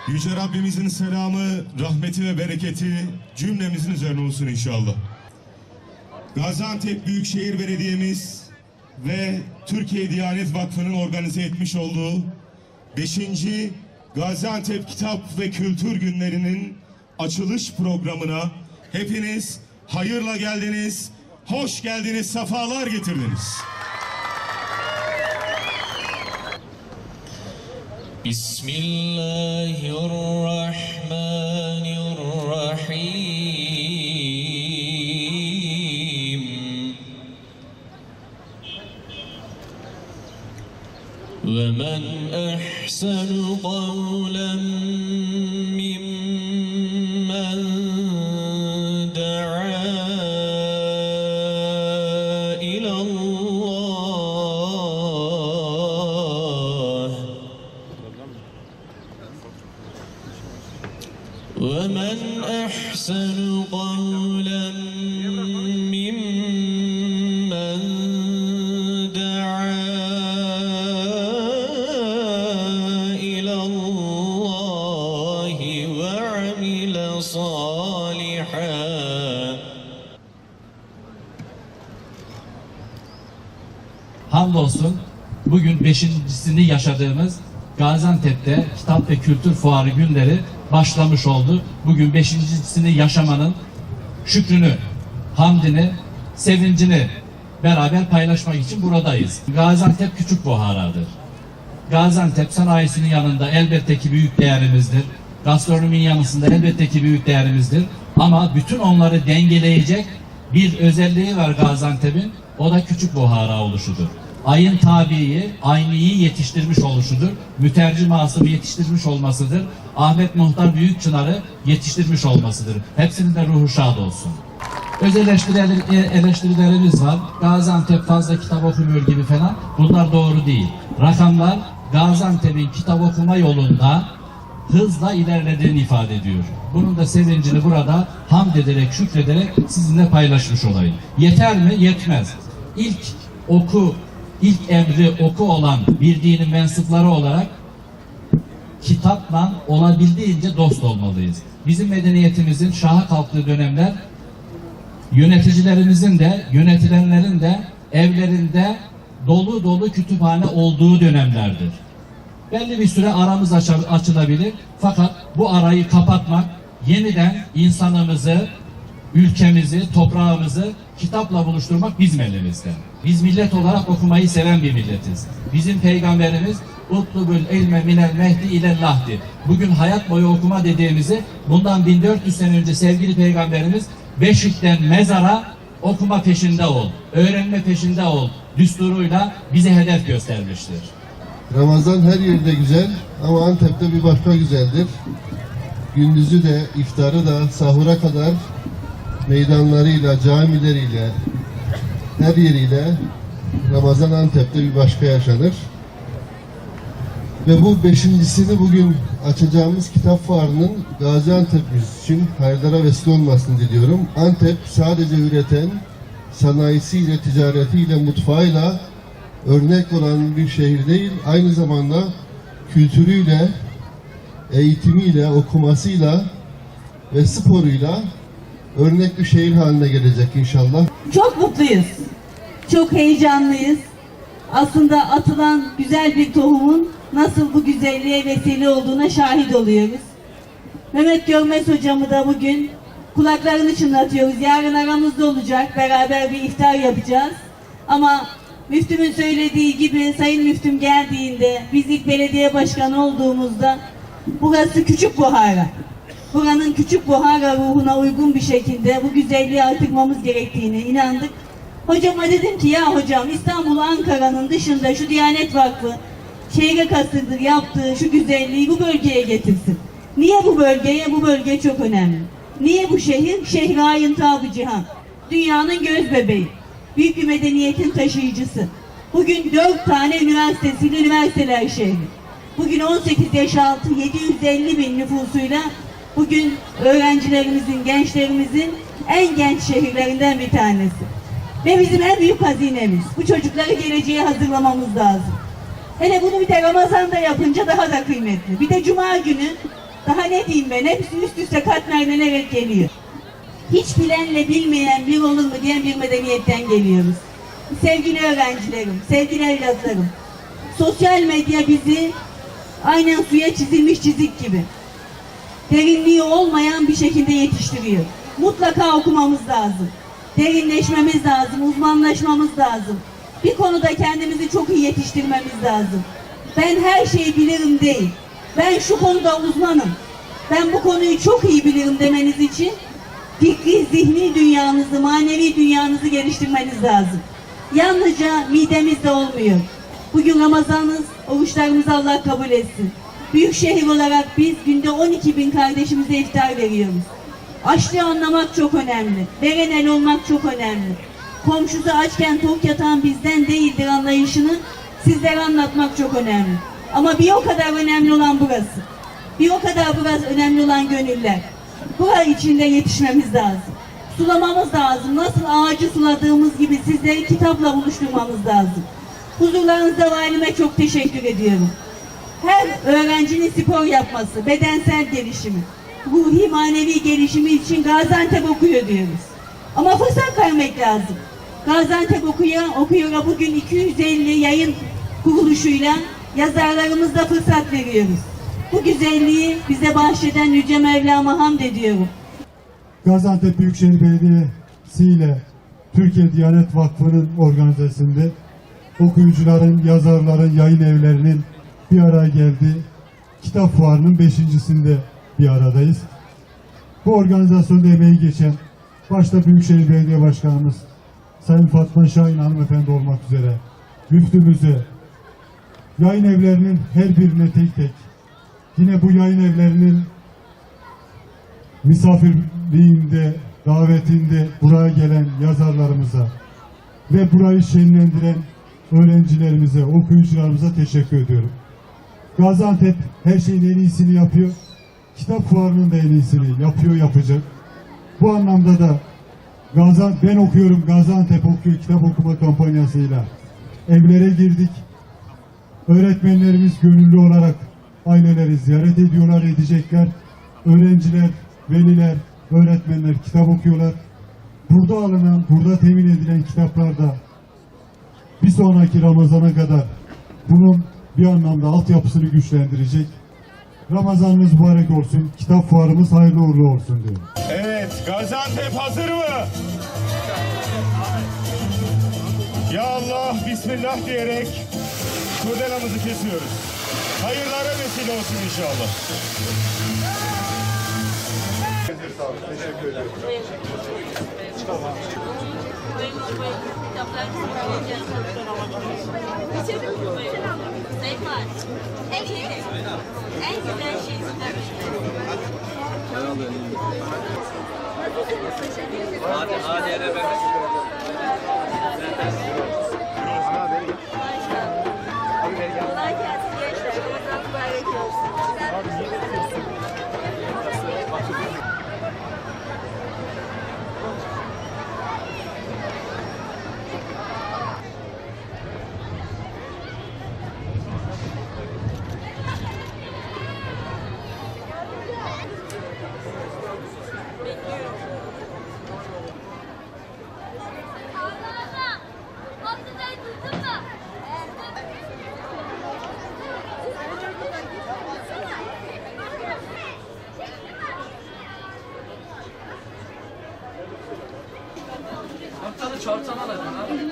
Yüce Rabbimizin selamı, rahmeti ve bereketi cümlemizin üzerine olsun inşallah. Gaziantep Büyükşehir Belediye'miz ve Türkiye Diyanet Vakfı'nın organize etmiş olduğu 5. Gaziantep Kitap ve Kültür Günleri'nin açılış programına hepiniz hayırla geldiniz, hoş geldiniz, sefalar getirdiniz. Bismillahirrahmanirrahim. Ve men ahsanu kavlen mimmen da'a ilallah وَمَنْ أَحْسَنُ قَوْلًا مِّمَّنْ دَعَا إِلَى اللّٰهِ وَعَمِلَ صَالِحًا. Hamdolsun bugün 5.sini yaşadığımız Gaziantep'te Kitap ve Kültür Fuarı günleri başlamış oldu. Bugün 5.sini yaşamanın şükrünü, hamdini, sevincini beraber paylaşmak için buradayız. Gaziantep küçük buharadır. Gaziantep sanayisinin yanında elbette ki büyük değerimizdir. Gastronominin yanısında elbette ki büyük değerimizdir. Ama bütün onları dengeleyecek bir özelliği var Gaziantep'in. O da küçük buhara oluşudur. Ayın tabiiyi, Ayni'yi yetiştirmiş oluşudur. Mütercim-i yetiştirmiş olmasıdır. Ahmet Muhtar Büyükçınar'ı yetiştirmiş olmasıdır. Hepsinin de ruhu şad olsun. Öz eleştirilerimiz var. Gaziantep fazla kitap okumuyor gibi falan. Bunlar doğru değil. Rakamlar Gaziantep'in kitap okuma yolunda hızla ilerlediğini ifade ediyor. Bunun da sevincini burada hamd ederek, şükrederek sizinle paylaşmış olayım. Yeter mi? Yetmez. İlk emri oku olan bir dinin mensupları olarak kitapla olabildiğince dost olmalıyız. Bizim medeniyetimizin şaha kalktığı dönemler yöneticilerimizin de yönetilenlerin de evlerinde dolu dolu kütüphane olduğu dönemlerdir. Belli bir süre aramız açılabilir fakat bu arayı kapatmak yeniden insanımızı, ülkemizi, toprağımızı kitapla buluşturmak bizim elimizde. Biz millet olarak okumayı seven bir milletiz. Bizim peygamberimiz utlubul ilme minel mehdi ilellah'di. Bugün hayat boyu okuma dediğimizi bundan 1400 sene önce sevgili peygamberimiz Beşik'ten mezara okuma peşinde ol, öğrenme peşinde ol düsturuyla bize hedef göstermiştir. Ramazan her yerde güzel ama Antep'te bir başka güzeldir. Gündüzü de, iftarı da, sahura kadar meydanlarıyla, camileriyle, her yeriyle Ramazan Antep'te bir başka yaşanır. Ve bu 5.sini bugün açacağımız kitap fuarının Gaziantep'imiz için hayırlara vesile olmasını diliyorum. Antep sadece üreten, sanayisiyle, ticaretiyle, mutfağıyla örnek olan bir şehir değil, aynı zamanda kültürüyle, eğitimiyle, okumasıyla ve sporuyla örnek bir şehir haline gelecek inşallah. Çok mutluyuz, çok heyecanlıyız. Aslında atılan güzel bir tohumun nasıl bu güzelliğe vesile olduğuna şahit oluyoruz. Mehmet Görmez hocamı da bugün kulaklarını çınlatıyoruz. Yarın aramızda olacak, beraber bir iftar yapacağız. Ama müftümün söylediği gibi Sayın Müftüm geldiğinde, biz ilk belediye başkanı olduğumuzda burası Küçük Buhara. Buranın Küçük Buhara ruhuna uygun bir şekilde bu güzelliği artırmamız gerektiğine inandık. Hocama dedim ki ya hocam İstanbul, Ankara'nın dışında şu Diyanet Vakfı çeyrek asırdır yaptığı şu güzelliği bu bölgeye getirsin. Niye bu bölgeye? Bu bölge çok önemli. Niye bu şehir? Şehri-i Tabı Cihan. Dünyanın göz bebeği. Büyük bir medeniyetin taşıyıcısı. Bugün 4 tane üniversitesiyle üniversiteler şehri. Bugün 18 yaş altı 750 bin nüfusuyla bugün öğrencilerimizin, gençlerimizin en genç şehirlerinden bir tanesi. Ve bizim en büyük hazinemiz. Bu çocukları geleceğe hazırlamamız lazım. Hele bunu bir de Ramazan'da yapınca daha da kıymetli. Bir de Cuma günü Daha ne diyeyim ben? Hepsi üst üste katmerlenerek geliyor. Hiç bilenle bilmeyen bir olur mu diyen bir medeniyetten geliyoruz. Sevgili öğrencilerim, sevgili evlatlarım, sosyal medya bizi aynen suya çizilmiş çizik gibi derinliği olmayan bir şekilde yetiştiriyor. Mutlaka okumamız lazım. Derinleşmemiz lazım, uzmanlaşmamız lazım. Bir konuda kendimizi çok iyi yetiştirmemiz lazım. Ben her şeyi bilirim değil. Ben şu konuda uzmanım. Ben bu konuyu çok iyi bilirim demeniz için fikri, zihni dünyanızı, manevi dünyanızı geliştirmeniz lazım. Yalnızca midemizde olmuyor. Bugün Ramazan'ız, oruçlarımızı Allah kabul etsin. Büyükşehir olarak biz günde 12.000 kardeşimize iftar veriyoruz. Açlığı anlamak çok önemli. Veren el olmak çok önemli. Komşusu açken tok yatan bizden değildir anlayışını sizlere anlatmak çok önemli. Ama bir o kadar önemli olan burası. Bir o kadar burası önemli olan gönüller. Bura içinde yetişmemiz lazım. Sulamamız lazım. Nasıl ağacı suladığımız gibi sizleri kitapla buluşturmamız lazım. Huzurlarınızda valime çok teşekkür ediyorum. Her öğrencinin spor yapması, bedensel gelişimi, ruhi manevi gelişimi için Gaziantep okuyor diyoruz. Ama fırsat vermek lazım. Gaziantep okuyor bugün 250 yayın kuruluşuyla yazarlarımızla fırsat veriyoruz. Bu güzelliği bize bahşeden Yüce Mevlam'a hamd ediyorum. Gaziantep Büyükşehir Belediyesi ile Türkiye Diyanet Vakfı'nın organizasyonunda okuyucuların, yazarların, yayın evlerinin bir araya geldiği kitap fuarının 5.sinde bir aradayız. Bu organizasyonda emeği geçen başta Büyükşehir Belediye Başkanımız Sayın Fatma Şahin hanımefendi olmak üzere müftümüze, yayın evlerinin her birine tek tek, yine bu yayın evlerinin misafirliğinde, davetinde buraya gelen yazarlarımıza ve burayı şenlendiren öğrencilerimize, okuyucularımıza teşekkür ediyorum. Gaziantep her şeyin en iyisini yapıyor. Kitap fuarının da en iyisini yapıyor, yapacak. Bu anlamda da ben okuyorum, Gaziantep okuyor kitap okuma kampanyasıyla evlere girdik. Öğretmenlerimiz gönüllü olarak aileleri ziyaret ediyorlar, edecekler. Öğrenciler, veliler, öğretmenler kitap okuyorlar. Burada alınan, burada temin edilen kitaplar da bir sonraki Ramazan'a kadar bunun bir anlamda altyapısını güçlendirecek. Ramazanınız mübarek olsun, kitap fuarımız hayırlı uğurlu olsun diyorum. Evet, Gaziantep hazır mı? Ya Allah, Bismillah diyerek kurdelamızı kesiyoruz. Hayırlara vesile olsun inşallah. Teşekkür ederim. En güzel şey. Hadi eve ben. Kolay gelsin gençler. Ramazan mübarek olsun. Çortanı alacaksın abi.